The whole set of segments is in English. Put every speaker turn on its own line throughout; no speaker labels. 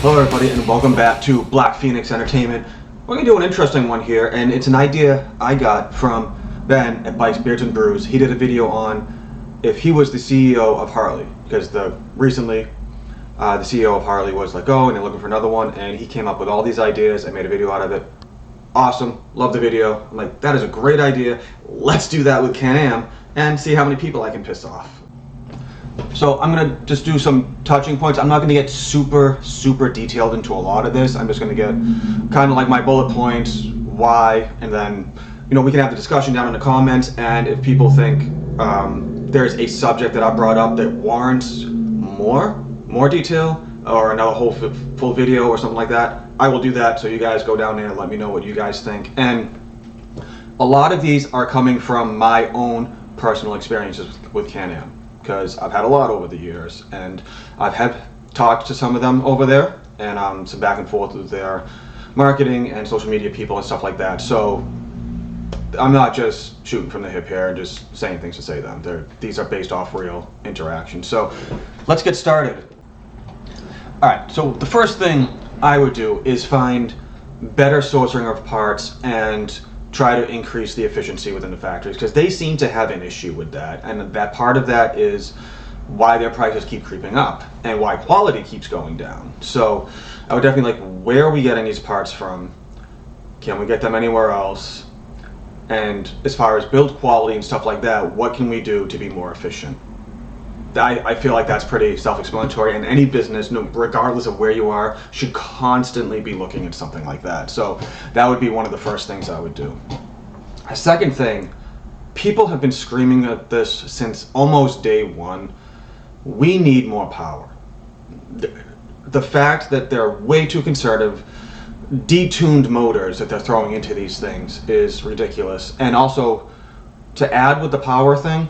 Hello everybody and welcome back to Blackphoenix Entertainment. We're going to do an interesting one here, and it's an idea I got from Ben at Bikes, Beards and Brews. He did a video on if he was the CEO of Harley, because recently the CEO of Harley was let go and they're looking for another one, and he came up with all these ideas and made a video out of it. Awesome, love the video. I'm like, that is a great idea. Let's do that with Can Am and see how many people I can piss off. So I'm going to just do some touching points. I'm not going to get super detailed into a lot of this. I'm just going to get kind of like my bullet points, why, and then, you know, we can have the discussion down in the comments, and if people think there's a subject that I brought up that warrants more detail or another whole full video or something like that, I will do that. So you guys go down there and let me know what you guys think. And a lot of these are coming from my own personal experiences with Can Am, because I've had a lot over the years, and I've had talked to some of them over there, and some back and forth with their marketing and social media people and stuff like that. So I'm not just shooting from the hip here and just saying things to say them. These are based off real interaction. So let's get started. All right, so the first thing I would do is find better sourcing of parts and try to increase the efficiency within the factories, because they seem to have an issue with that, and that part of that is why their prices keep creeping up and why quality keeps going down. So I would definitely like, where are we getting these parts from? Can we get them anywhere else? And as far as build quality and stuff like that, what can we do to be more efficient? I feel like that's pretty self-explanatory, and any business, regardless of where you are, should constantly be looking at something like that. So that would be one of the first things I would do. A second thing, people have been screaming at this since almost day one. We need more power. The fact that they're way too conservative, detuned motors that they're throwing into these things is ridiculous. And also, to add with the power thing,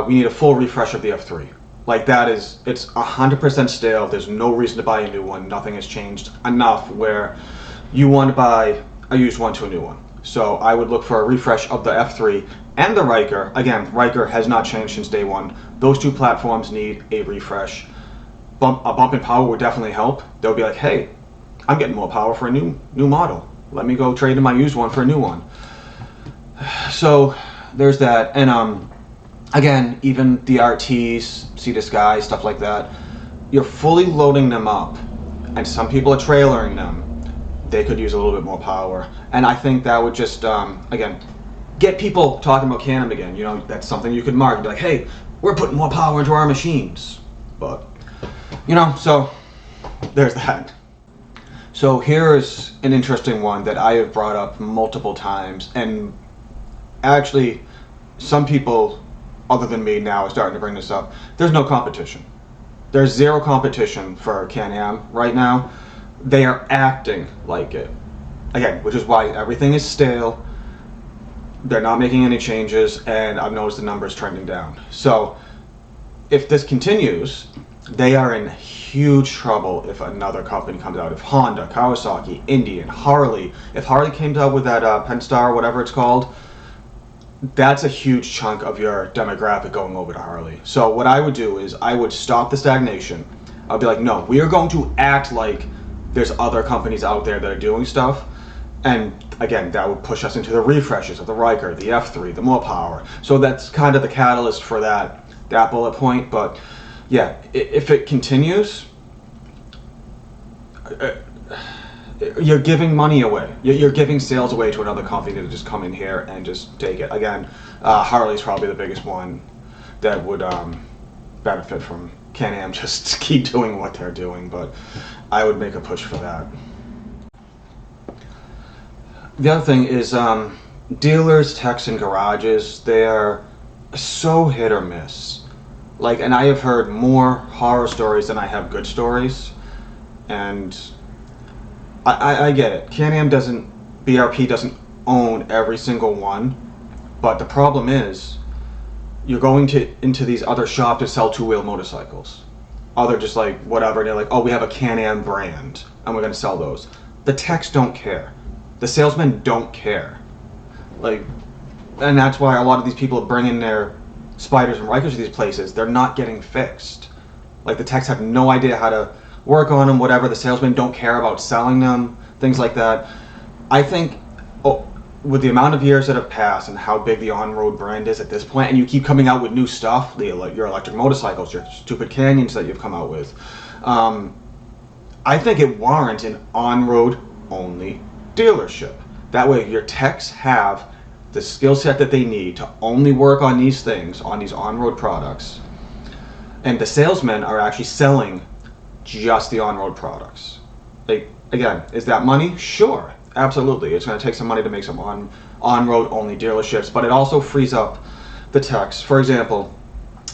we need a full refresh of the F3. Like, that is, it's 100% stale. There's no reason to buy a new one. Nothing has changed enough where you want to buy a used one to a new one. So I would look for a refresh of the F3 and the Ryker. Again, Ryker has not changed since day one. Those two platforms need a refresh. A bump in power would definitely help. They'll be like, hey, I'm getting more power for a new model. Let me go trade in my used one for a new one. So there's that. And again, even the RTs, Sea to Sky, stuff like that, you're fully loading them up, and some people are trailering them. They could use a little bit more power, and I think that would just, again, get people talking about Can Am again. You know, that's something you could market, be like, hey, we're putting more power into our machines. But, you know, so there's that. So here is an interesting one that I have brought up multiple times, and actually, some people other than me now is starting to bring this up. There's no competition. There's zero competition for Can Am right now. They are acting like it. Again, which is why everything is stale. They're not making any changes, and I've noticed the numbers trending down. So if this continues, they are in huge trouble if another company comes out. If Honda, Kawasaki, Indian, Harley, if Harley came out with that Penstar, whatever it's called, that's a huge chunk of your demographic going over to Harley. So what I would do is I would stop the stagnation. I'll be like, no, we are going to act like there's other companies out there that are doing stuff. And again, that would push us into the refreshes of the Ryker, the F3, the more power. So that's kind of the catalyst for that bullet point. But yeah, if it continues, you're giving money away. You're giving sales away to another company to just come in here and just take it. Again, Harley's probably the biggest one that would benefit from Can Am just keep doing what they're doing, but I would make a push for that. The other thing is dealers, techs, and garages, they're so hit or miss. Like, and I have heard more horror stories than I have good stories, and I get it. Can Am BRP doesn't own every single one, but the problem is, you're going into these other shops to sell two-wheel motorcycles. They're just like, whatever, they're like, oh, we have a Can Am brand, and we're gonna sell those. The techs don't care. The salesmen don't care. Like, and that's why a lot of these people are bringing their Spyders and Rykers to these places. They're not getting fixed. Like, the techs have no idea how to work on them, whatever. The salesmen don't care about selling them, things like that. I think with the amount of years that have passed and how big the on-road brand is at this point, and you keep coming out with new stuff, your electric motorcycles, your stupid Canyons that you've come out with, I think it warrants an on-road only dealership. That way your techs have the skill set that they need to only work on these things, on these on-road products, and the salesmen are actually selling just the on-road products. Like, again, is that money? Sure, absolutely. It's going to take some money to make some on-road only dealerships, but it also frees up the techs. For example,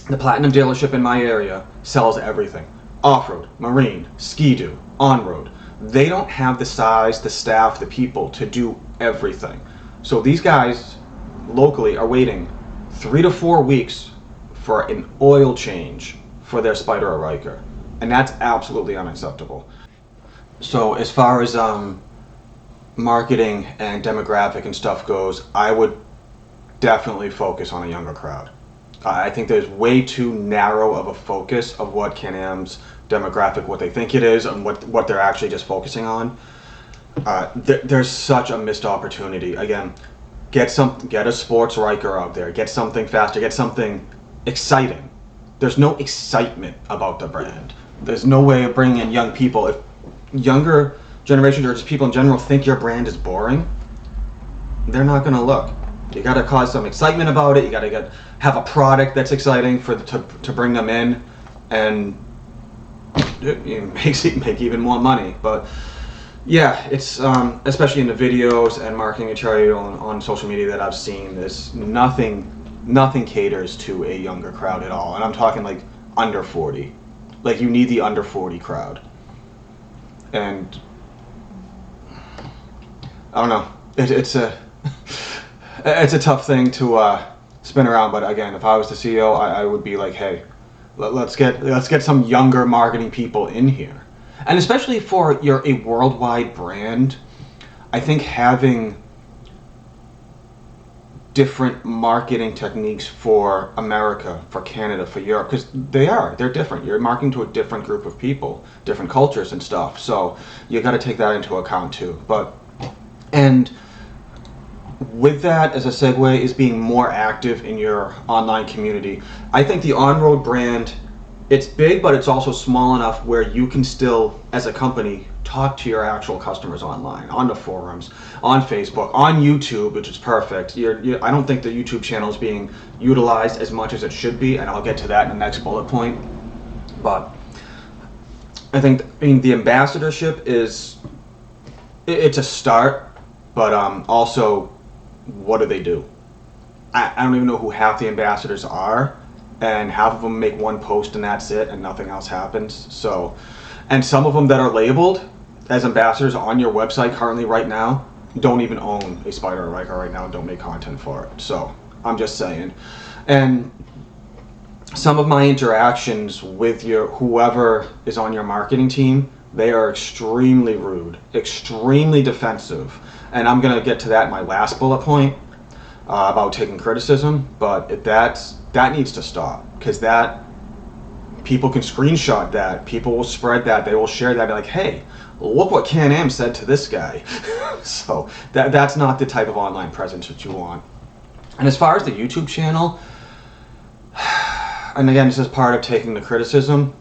the Platinum dealership in my area sells everything. Off-road, marine, ski-doo, on-road. They don't have the size, the staff, the people to do everything. So these guys locally are waiting 3 to 4 weeks for an oil change for their Spyder or Ryker. And that's absolutely unacceptable. So as far as marketing and demographic and stuff goes, I would definitely focus on a younger crowd. I think there's way too narrow of a focus of what Can Am's demographic, what they think it is, and what they're actually just focusing on. There's such a missed opportunity. Again, get a sports Ryker out there, get something faster, get something exciting. There's no excitement about the brand. There's no way of bringing in young people. If younger generations or just people in general think your brand is boring, they're not going to look. You got to cause some excitement about it. You got to have a product that's exciting to bring them in, and it makes it make even more money. But yeah, it's especially in the videos and marketing material on social media that I've seen, there's nothing caters to a younger crowd at all, and I'm talking like under 40. Like, you need the under 40 crowd, and I don't know. It's a tough thing to spin around. But again, if I was the CEO, I would be like, hey, let's get some younger marketing people in here, and especially for a worldwide brand, I think having different marketing techniques for America, for Canada, for Europe, because they're different. You're marketing to a different group of people, different cultures and stuff. So you got to take that into account too. And with that as a segue is being more active in your online community. I think the on-road brand, it's big, but it's also small enough where you can still, as a company, talk to your actual customers online, on the forums, on Facebook, on YouTube, which is perfect. I don't think the YouTube channel is being utilized as much as it should be, and I'll get to that in the next bullet point. But I think the ambassadorship it's a start, but also, what do they do? I don't even know who half the ambassadors are, and half of them make one post and that's it, and nothing else happens. So, and some of them that are labeled as ambassadors on your website currently right now don't even own a Spyder or Ryker right now and don't make content for it. So I'm just saying. And some of my interactions with whoever is on your marketing team, they are extremely rude, extremely defensive. And I'm going to get to that in my last bullet point about taking criticism, but that needs to stop, because that people can screenshot that, people will spread that, they will share that, be like, hey, look what Can Am said to this guy. So that's not the type of online presence that you want. And as far as the YouTube channel, and again, this is part of taking the criticism,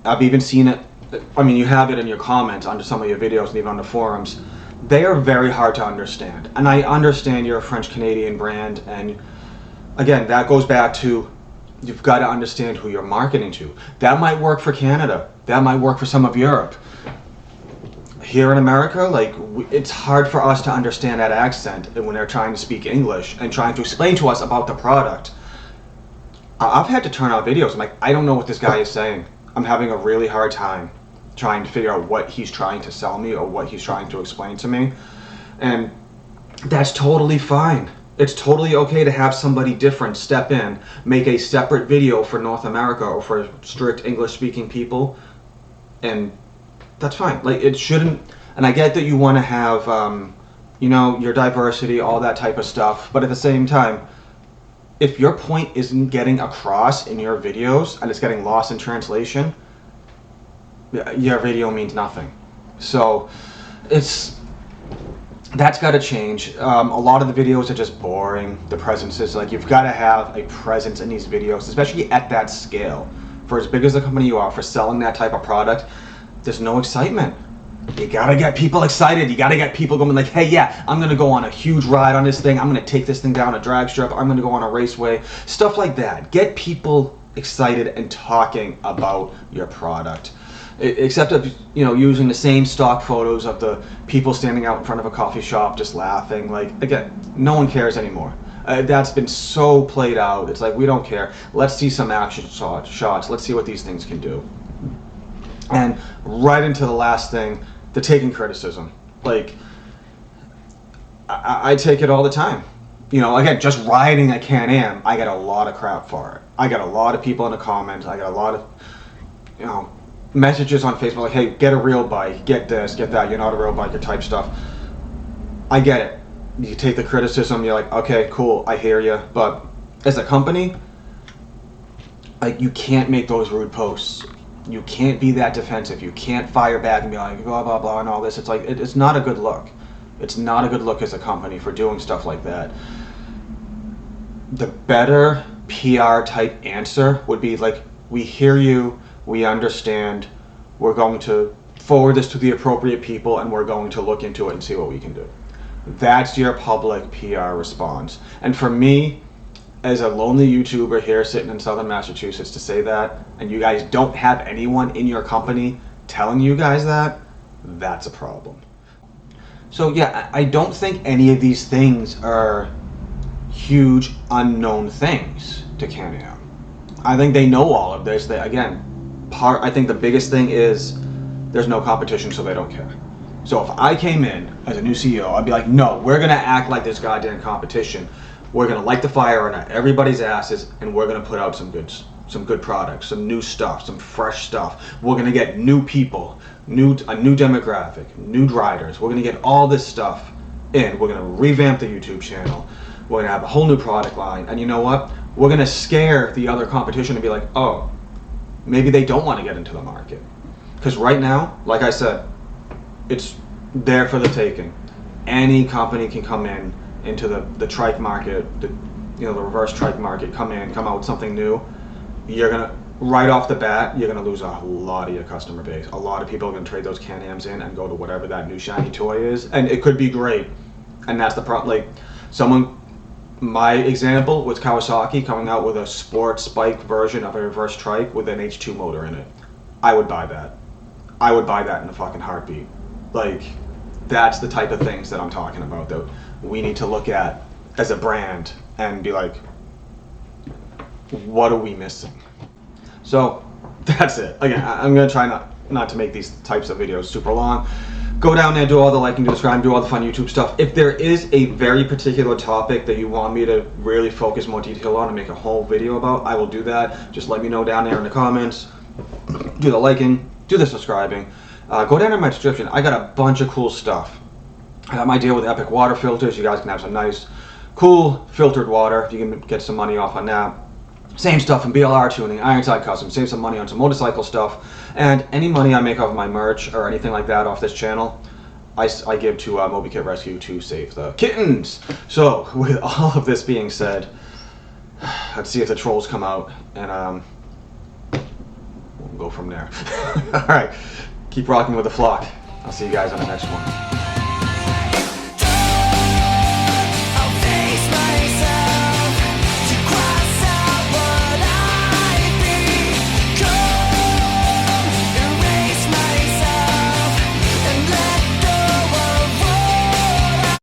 I've even seen it, I mean, you have it in your comments under some of your videos and even on the forums. They are very hard to understand. And I understand you're a French-Canadian brand, and again, that goes back to, you've got to understand who you're marketing to. That might work for Canada. That might work for some of Europe. Here in America, like, it's hard for us to understand that accent when they're trying to speak English and trying to explain to us about the product. I've had to turn out videos. I'm like, I don't know what this guy is saying. I'm having a really hard time trying to figure out what he's trying to sell me or what he's trying to explain to me. And that's totally fine. It's totally okay to have somebody different step in, make a separate video for North America or for strict English-speaking people, and that's fine. Like, it shouldn't, and I get that you want to have, your diversity, all that type of stuff, but at the same time, if your point isn't getting across in your videos and it's getting lost in translation, your video means nothing. So that's got to change. A lot of the videos are just boring. The presence is like, you've got to have a presence in these videos, especially at that scale. For as big as the company you are, for selling that type of product, there's no excitement. You gotta get people excited. You gotta get people going like, hey, yeah, I'm gonna go on a huge ride on this thing. I'm gonna take this thing down a drag strip. I'm gonna go on a raceway. Stuff like that. Get people excited and talking about your product. Except of, you know, using the same stock photos of the people standing out in front of a coffee shop just laughing. Like, again, no one cares anymore. That's been so played out. It's like, we don't care. Let's see some action shots. Let's see what these things can do. And right into the last thing, the taking criticism. Like, I take it all the time. You know, again, just riding at Can Am, I get a lot of crap for it. I get a lot of people in the comments. I get a lot of, you know, messages on Facebook like, hey, get a real bike, get this, get that, you're not a real biker type stuff. I get it. You take the criticism, you're like, okay, cool, I hear you. But as a company, like, you can't make those rude posts. You can't be that defensive. You can't fire back and be like, blah, blah, blah, and all this. It's like, it's not a good look. It's not a good look as a company for doing stuff like that. The better PR type answer would be like, we hear you, we understand, we're going to forward this to the appropriate people, and we're going to look into it and see what we can do. That's your public PR response. And for me, as a lonely YouTuber here sitting in Southern Massachusetts, to say that, and you guys don't have anyone in your company telling you guys that, that's a problem. So yeah, I don't think any of these things are huge unknown things to Can Am. I think they know all of this. I think the biggest thing is there's no competition, so they don't care. So if I came in as a new CEO, I'd be like, no, we're gonna act like this goddamn competition. We're gonna light the fire on everybody's asses, and we're gonna put out some good products, some new stuff, some fresh stuff. We're gonna get new people, a new demographic, new riders. We're gonna get all this stuff in. We're gonna revamp the YouTube channel. We're gonna have a whole new product line, and you know what? We're gonna scare the other competition and be like, oh, maybe they don't want to get into the market. Because right now, like I said, it's there for the taking. Any company can come into the trike market, the reverse trike market, come out with something new. You're gonna, right off the bat, you're gonna lose a lot of your customer base. A lot of people are gonna trade those Can Ams in and go to whatever that new shiny toy is, and it could be great. And that's the problem. Like, my example was Kawasaki coming out with a sports bike version of a reverse trike with an H2 motor in it. I would buy that. I would buy that in a fucking heartbeat. Like, that's the type of things that I'm talking about that we need to look at as a brand and be like, what are we missing? So that's it. Again, I'm gonna try not to make these types of videos super long. Go down there, do all the liking, do the subscribe, do all the fun YouTube stuff. If there is a very particular topic that you want me to really focus more detail on and make a whole video about, I will do that. Just let me know down there in the comments. Do the liking, do the subscribing. Go down in my description. I got a bunch of cool stuff. I got my deal with Epic water filters. You guys can have some nice, cool filtered water. You can get some money off on that. Same stuff in BLRtuning, Ironside Custom. Save some money on some motorcycle stuff. And any money I make off my merch or anything like that off this channel, I give to Moby Kit Rescue to save the kittens. So with all of this being said, let's see if the trolls come out, and we'll go from there. All right, keep rocking with the flock. I'll see you guys on the next one.